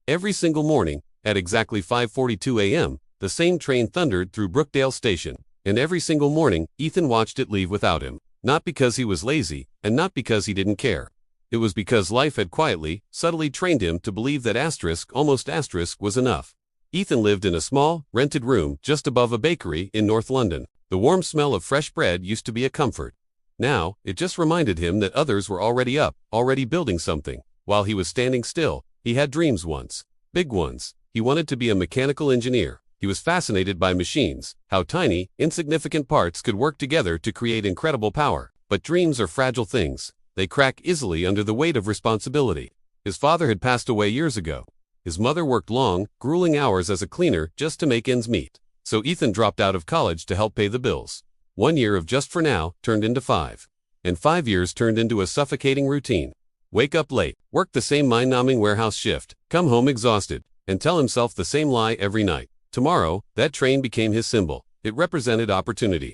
Every single morning, at exactly 5:42 a.m., the same train thundered through Brookdale Station, and every single morning, Ethan watched it leave without him. Not because he was lazy, and not because he didn't care. It was because life had quietly, subtly trained him to believe that almost asterisk was enough. Ethan lived in a small, rented room just above a bakery in North London. The warm smell of fresh bread used to be a comfort. Now, it just reminded him that others were already up, already building something. While he was standing still, he had dreams once. Big ones. He wanted to be a mechanical engineer. He was fascinated by machines, how tiny, insignificant parts could work together to create incredible power. But dreams are fragile things. They crack easily under the weight of responsibility. His father had passed away years ago. His mother worked long, grueling hours as a cleaner just to make ends meet. So Ethan dropped out of college to help pay the bills. 1 year of just for now turned into 5. And 5 years turned into a suffocating routine. Wake up late, work the same mind-numbing warehouse shift, come home exhausted, and tell himself the same lie every night. Tomorrow, that train became his symbol. It represented opportunity.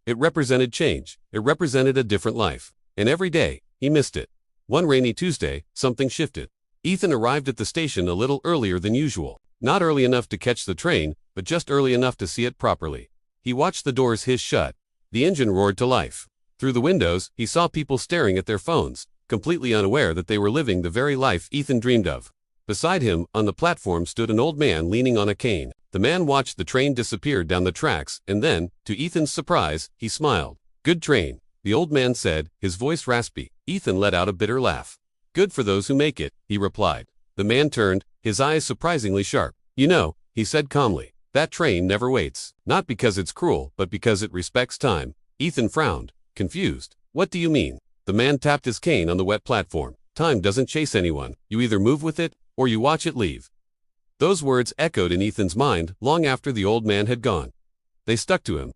It represented change. It represented a different life. And every day, he missed it. One rainy Tuesday, something shifted. Ethan arrived at the station a little earlier than usual. Not early enough to catch the train, but just early enough to see it properly. He watched the doors hiss shut. The engine roared to life. Through the windows, he saw people staring at their phones, completely unaware that they were living the very life Ethan dreamed of. Beside him, on the platform, stood an old man leaning on a cane. The man watched the train disappear down the tracks, and then, to Ethan's surprise, he smiled. "Good train," the old man said, his voice raspy. Ethan let out a bitter laugh. "Good for those who make it," he replied. The man turned, his eyes surprisingly sharp. "You know," he said calmly, "that train never waits. Not because it's cruel, but because it respects time." Ethan frowned, confused. "What do you mean?" The man tapped his cane on the wet platform. "Time doesn't chase anyone. You either move with it, or you watch it leave." Those words echoed in Ethan's mind long after the old man had gone. They stuck to him.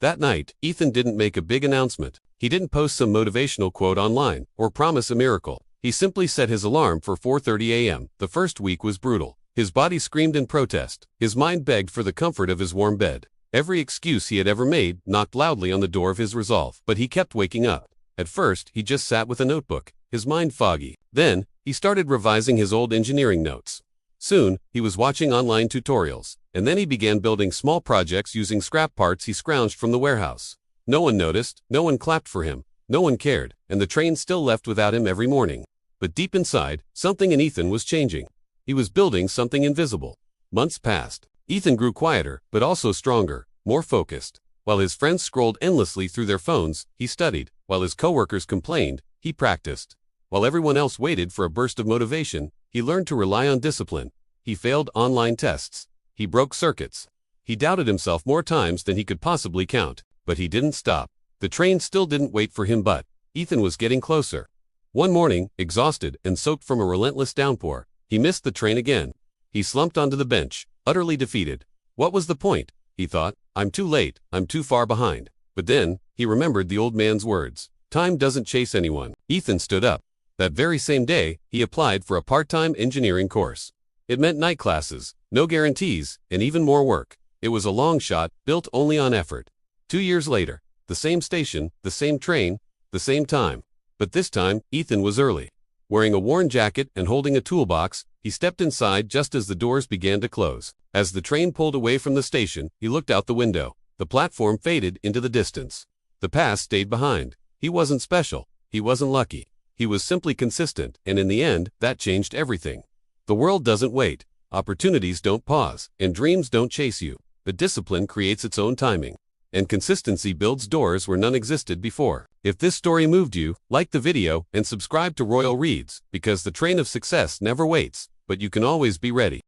That night, Ethan didn't make a big announcement. He didn't post some motivational quote online, or promise a miracle. He simply set his alarm for 4:30 a.m. The first week was brutal. His body screamed in protest. His mind begged for the comfort of his warm bed. Every excuse he had ever made knocked loudly on the door of his resolve. But he kept waking up. At first, he just sat with a notebook, his mind foggy. Then, he started revising his old engineering notes. Soon, he was watching online tutorials. And then he began building small projects using scrap parts he scrounged from the warehouse. No one noticed, no one clapped for him, no one cared, and the train still left without him every morning. But deep inside, something in Ethan was changing. He was building something invisible. Months passed. Ethan grew quieter, but also stronger, more focused. While his friends scrolled endlessly through their phones, he studied. While his coworkers complained, he practiced. While everyone else waited for a burst of motivation, he learned to rely on discipline. He failed online tests. He broke circuits. He doubted himself more times than he could possibly count. But he didn't stop. The train still didn't wait for him, but Ethan was getting closer. One morning, exhausted and soaked from a relentless downpour, he missed the train again. He slumped onto the bench, utterly defeated. What was the point? He thought. I'm too late, I'm too far behind. But then, he remembered the old man's words. Time doesn't chase anyone. Ethan stood up. That very same day, he applied for a part-time engineering course. It meant night classes, no guarantees, and even more work. It was a long shot, built only on effort. 2 years later, the same station, the same train, the same time. But this time, Ethan was early. Wearing a worn jacket and holding a toolbox, he stepped inside just as the doors began to close. As the train pulled away from the station, he looked out the window. The platform faded into the distance. The past stayed behind. He wasn't special. He wasn't lucky. He was simply consistent, and in the end, that changed everything. The world doesn't wait. Opportunities don't pause, and dreams don't chase you. But discipline creates its own timing. And consistency builds doors where none existed before. If this story moved you, like the video and subscribe to Royal Reads, because the train of success never waits, but you can always be ready.